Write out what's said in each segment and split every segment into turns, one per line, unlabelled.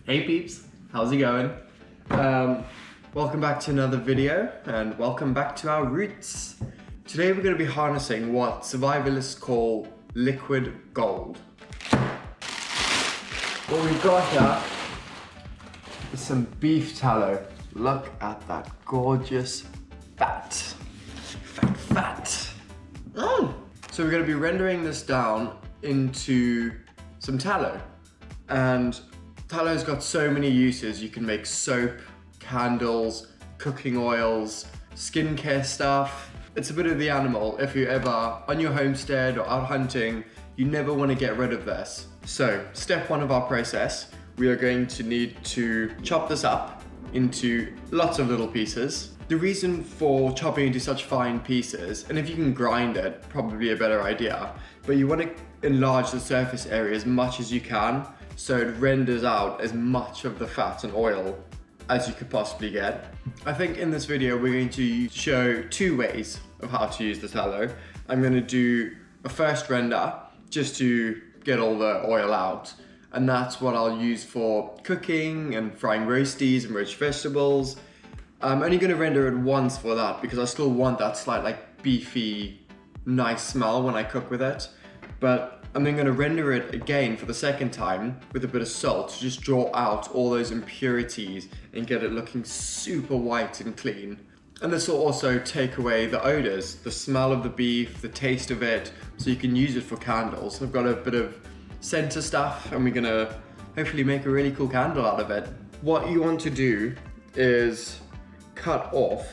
Hey peeps, how's it going? Welcome back to another video and welcome back to our roots. Today we're going to be harnessing what survivalists call liquid gold. What we've got here is some beef tallow. Look at that gorgeous fat. Fat. So we're going to be rendering this down into some tallow. And tallow's got so many uses. You can make soap, candles, cooking oils, skincare stuff. It's a bit of the animal. If you're ever on your homestead or out hunting, you never want to get rid of this. So, step one of our process, we are going to need to chop this up into lots of little pieces. The reason for chopping into such fine pieces, and if you can grind it, probably a better idea, but you want to enlarge the surface area as much as you can, so it renders out as much of the fat and oil as you could possibly get. I think in this video we're going to show two ways of how to use the tallow. I'm going to do a first render just to get all the oil out, and that's what I'll use for cooking and frying roasties and roast vegetables. I'm only going to render it once for that because I still want that slight like beefy, nice smell when I cook with it. But I'm then going to render it again for the second time with a bit of salt to just draw out all those impurities and get it looking super white and clean. And this will also take away the odours, the smell of the beef, the taste of it, so you can use it for candles. I've got a bit of center stuff and we're going to hopefully make a really cool candle out of it. What you want to do is cut off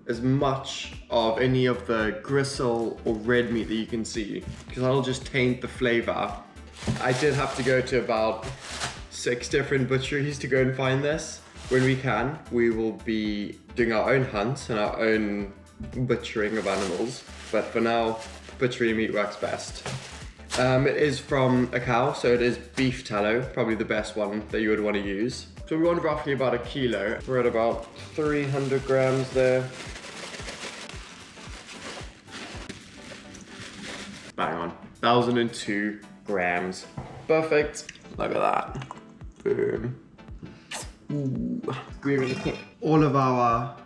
as much of any of the gristle or red meat that you can see, because that'll just taint the flavor. I did have to go to about 6 different butcheries to go and find this. When we can, we will be doing our own hunts and our own butchering of animals, but for now, butchery meat works best. It is from a cow, so it is beef tallow, probably the best one that you would want to use. So we want roughly about 1 kilo. We're at about 300 grams there. Bang on, 1,002 grams. Perfect, look at that, boom. Ooh. We're gonna put all of our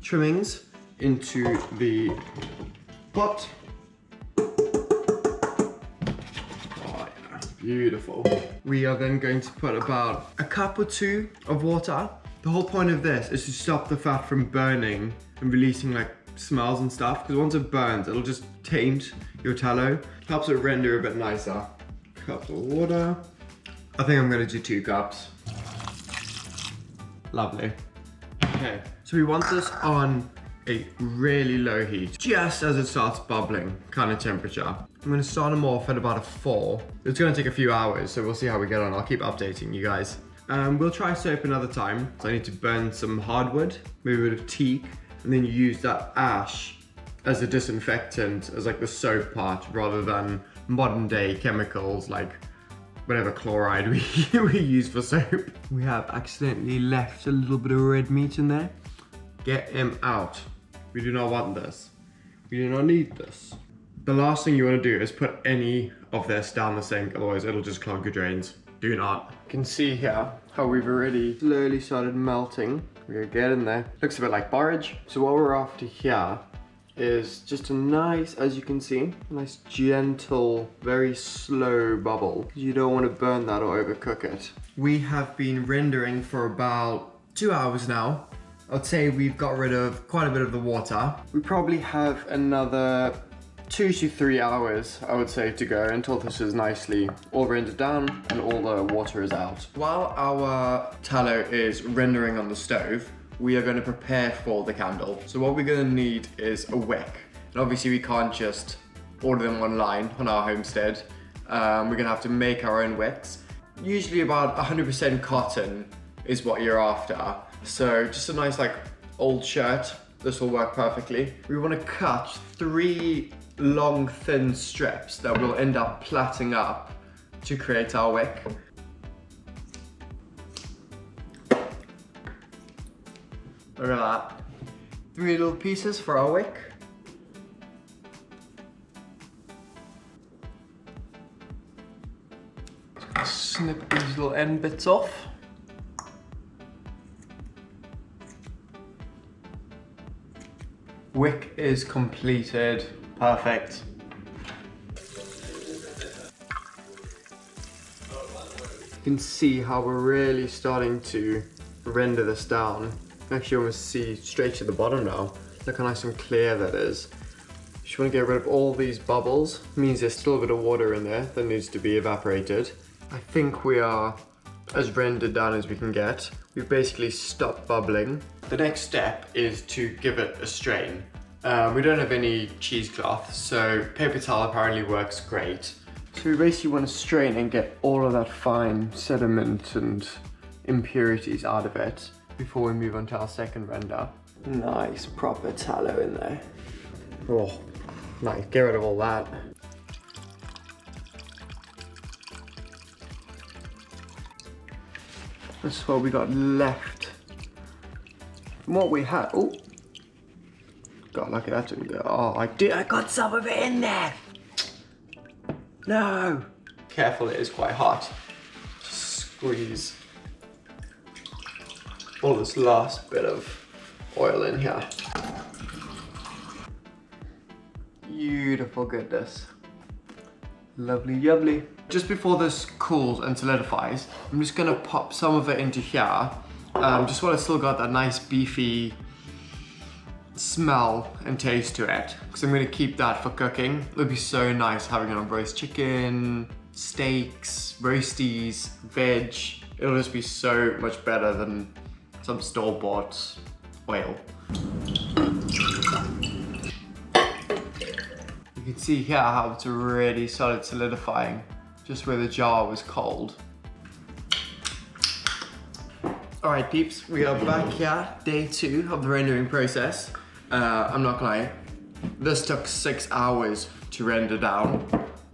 trimmings into the pot. Oh yeah, beautiful. We are then going to put about a cup or 2 of water. The whole point of this is to stop the fat from burning and releasing like smells and stuff, because once it burns, it'll just taint your tallow. Helps it render a bit nicer. Cup of water. I think I'm gonna do 2 cups. Lovely. Okay, so we want this on a really low heat, just as it starts bubbling kind of temperature. I'm gonna start them off at about a 4. It's gonna take a few hours, so we'll see how we get on. I'll keep updating you guys. We'll try soap another time. So I need to burn some hardwood, maybe a bit of teak, and then use that ash as a disinfectant, as like the soap part, rather than modern day chemicals like whatever chloride we use for soap. We have accidentally left a little bit of red meat in there. Get him out. We do not want this. We do not need this. The last thing you want to do is put any of this down the sink, otherwise it'll just clog your drains. Do not. You can see here how we've already slowly started melting. We're getting there. Looks a bit like porridge. So what we're after here is just a nice, as you can see, a nice gentle, very slow bubble. You don't want to burn that or overcook it. We have been rendering for about 2 hours now. I'd say we've got rid of quite a bit of the water. We probably have another 2 to 3 hours, I would say, to go until this is nicely all rendered down and all the water is out. While our tallow is rendering on the stove, we are going to prepare for the candle. So what we're going to need is a wick. And obviously we can't just order them online on our homestead. We're going to have to make our own wicks. Usually about 100% cotton is what you're after. So just a nice like old shirt. This will work perfectly. We want to cut 3 long thin strips that will end up plaiting up to create our wick. Look at that. 3 little pieces for our wick. snip these little end bits off. Wick is completed. Perfect. You can see how we're really starting to render this down. You can actually almost see straight to the bottom now. Look how nice and clear that is. You just want to get rid of all these bubbles. It means there's still a bit of water in there that needs to be evaporated. I think we are as rendered down as we can get. We've basically stopped bubbling. The next step is to give it a strain. We don't have any cheesecloth, so paper towel apparently works great. So we basically want to strain and get all of that fine sediment and impurities out of it before we move on to our second render. Nice proper tallow in there. Oh, nice, get rid of all that. That's what we got left. From what we had, oh. God, lucky that didn't go. Oh, I got some of it in there. No! Careful, it is quite hot. Just squeeze all this last bit of oil in here. Beautiful goodness. Lovely, lovely. Just before this cools and solidifies, I'm just gonna pop some of it into here. Just while it's still got that nice beefy smell and taste to it, because I'm going to keep that for cooking. It would be so nice having it on roast chicken, steaks, roasties, veg. It'll just be so much better than some store-bought oil. You can see here how it's already started solidifying just where the jar was cold. Alright peeps, we are back here, day 2 of the rendering process. I'm not gonna lie, this took 6 hours to render down,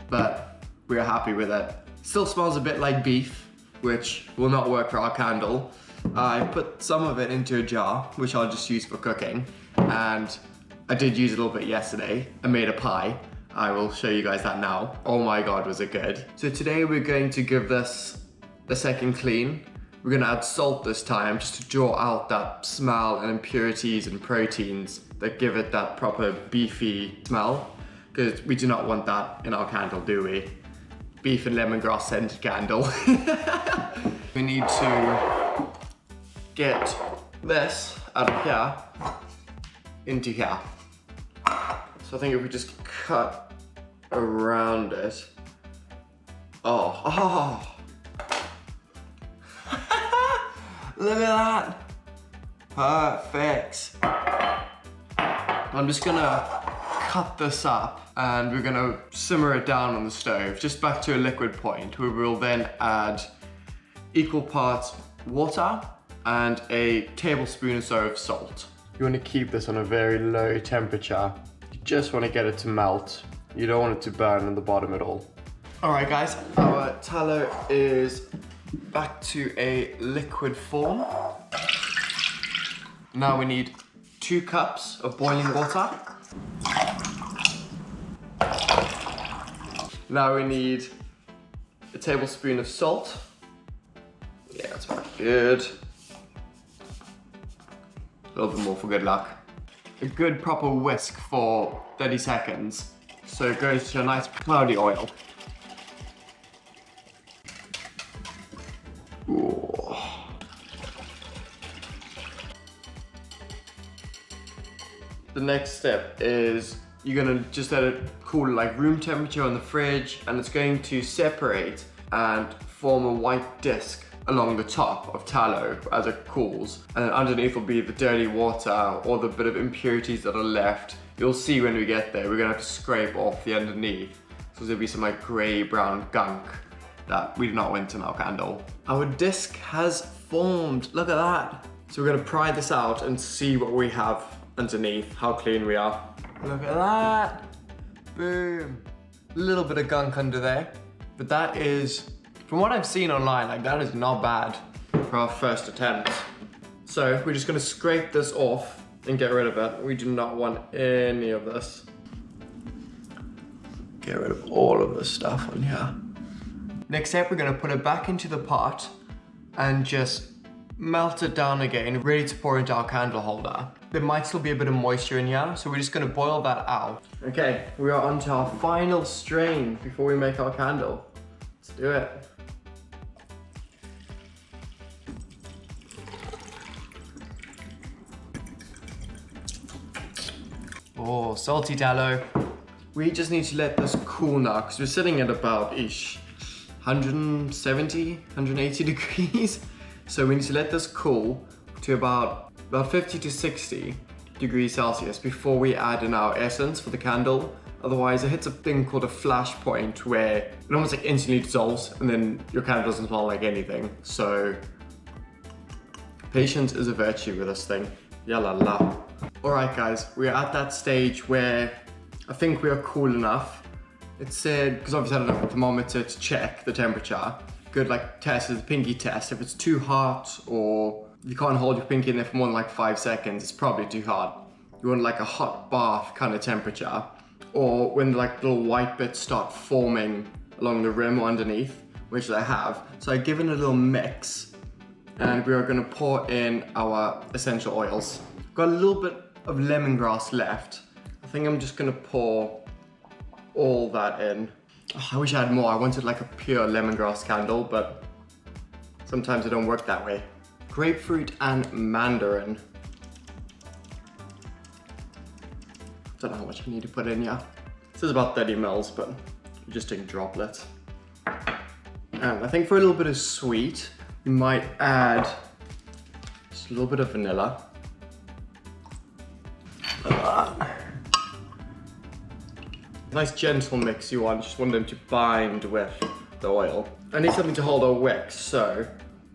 but we're happy with it. Still smells a bit like beef, which will not work for our candle. I put some of it into a jar, which I'll just use for cooking, and I did use a little bit yesterday. I made a pie. I will show you guys that now. Oh my god, was it good. So today we're going to give this a second clean. We're gonna add salt this time just to draw out that smell and impurities and proteins that give it that proper beefy smell, because we do not want that in our candle, do we? Beef and lemongrass scented candle. We need to get this out of here into here. So I think if we just cut around it. Oh. Look at that. Perfect. I'm just gonna cut this up and we're gonna simmer it down on the stove, just back to a liquid point, where we'll then add equal parts water and a tablespoon or so of salt. You wanna keep this on a very low temperature. You just wanna get it to melt. You don't want it to burn on the bottom at all. All right guys, our tallow is back to a liquid form. Now we need 2 cups of boiling water. Now we need a tablespoon of salt. Yeah, that's about good. A little bit more for good luck. A good proper whisk for 30 seconds. So it goes to a nice cloudy oil. Ooh. The next step is you're gonna just let it cool like room temperature on the fridge, and it's going to separate and form a white disc along the top of tallow as it cools, and then underneath will be the dirty water or the bit of impurities that are left. You'll see when we get there, we're gonna have to scrape off the underneath, so there'll be some like grey brown gunk that we do not want in our candle. Our disc has formed, look at that. So we're gonna pry this out and see what we have underneath, how clean we are. Look at that, boom. A little bit of gunk under there, but that is, from what I've seen online, like that is not bad for our first attempt. So we're just gonna scrape this off and get rid of it. We do not want any of this. Get rid of all of this stuff on here. Next step, we're gonna put it back into the pot and just melted down again, ready to pour into our candle holder. There might still be a bit of moisture in here, so we're just gonna boil that out. Okay, we are onto our final strain before we make our candle. Let's do it. Oh, salty tallow. We just need to let this cool now, because we're sitting at about 170, 180 degrees. So we need to let this cool to about 50 to 60 degrees Celsius before we add in our essence for the candle. Otherwise it hits a thing called a flash point where it almost like instantly dissolves and then your candle doesn't smell like anything. So patience is a virtue with this thing. Yalla la. Alright guys, we're at that stage where I think we are cool enough. It said, because obviously I don't have a thermometer to check the temperature. Good like test is a pinky test. If it's too hot or you can't hold your pinky in there for more than like 5 seconds, it's probably too hot. You want like a hot bath kind of temperature. Or when like little white bits start forming along the rim or underneath, which they have. So I've given a little mix and we are gonna pour in our essential oils. Got a little bit of lemongrass left. I think I'm just gonna pour all that in. Oh, I wish I had more. I wanted like a pure lemongrass candle, but sometimes it don't work that way. Grapefruit and mandarin. Don't know how much I need to put in, yeah. This is about 30 mils, but we're just doing droplets. And I think for a little bit of sweet, we might add just a little bit of vanilla. Nice gentle mix you want, just want them to bind with the oil. I need something to hold our wick, so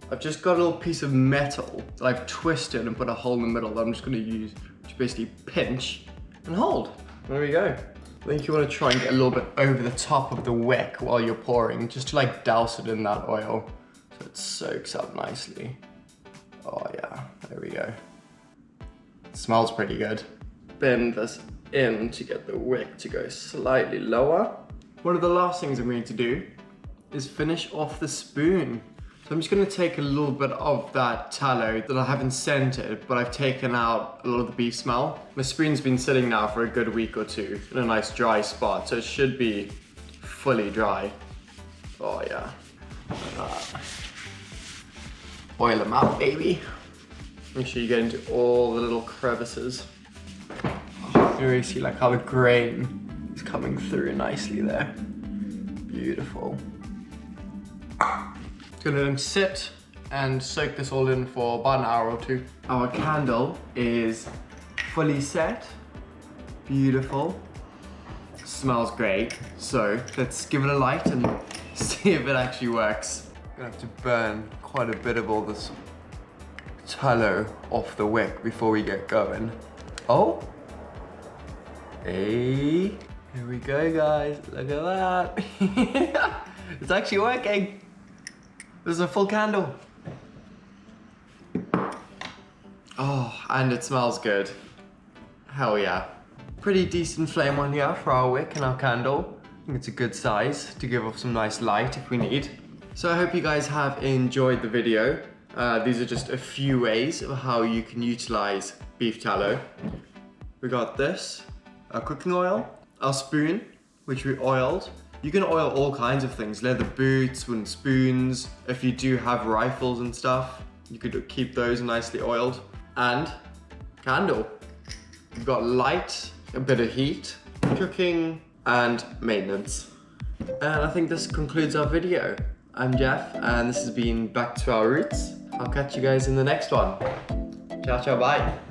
I've just got a little piece of metal that I've twisted and put a hole in the middle that I'm just gonna use to basically pinch and hold. There we go. I think you wanna try and get a little bit over the top of the wick while you're pouring, just to like douse it in that oil so it soaks up nicely. Oh yeah, there we go. It smells pretty good. Bend this in to get the wick to go slightly lower. One of the last things I'm going to do is finish off the spoon. So I'm just going to take a little bit of that tallow that I haven't scented, but I've taken out a lot of the beef smell. My spoon's been sitting now for a good week or two in a nice dry spot, so it should be fully dry. Oh yeah. Oil them up, baby. Make sure you get into all the little crevices. You really see like how the grain is coming through nicely there. Beautiful. Gonna let them sit and soak this all in for about an hour or two. Our candle is fully set. Beautiful. Smells great. So let's give it a light and see if it actually works. Gonna have to burn quite a bit of all this tallow off the wick before we get going. Oh. Hey, here we go guys, look at that. It's actually working. This is a full candle. Oh, and it smells good. Hell yeah. Pretty decent flame on here for our wick and our candle. I think it's a good size to give off some nice light if we need. So I hope you guys have enjoyed the video. These are just a few ways of how you can utilize beef tallow. We got this. Our cooking oil, our spoon, which we oiled. You can oil all kinds of things, leather boots, wooden spoons. If you do have rifles and stuff, you could keep those nicely oiled. And candle. You've got light, a bit of heat, cooking, and maintenance. And I think this concludes our video. I'm Jeff, and this has been Back to Our Roots. I'll catch you guys in the next one. Ciao, ciao, bye.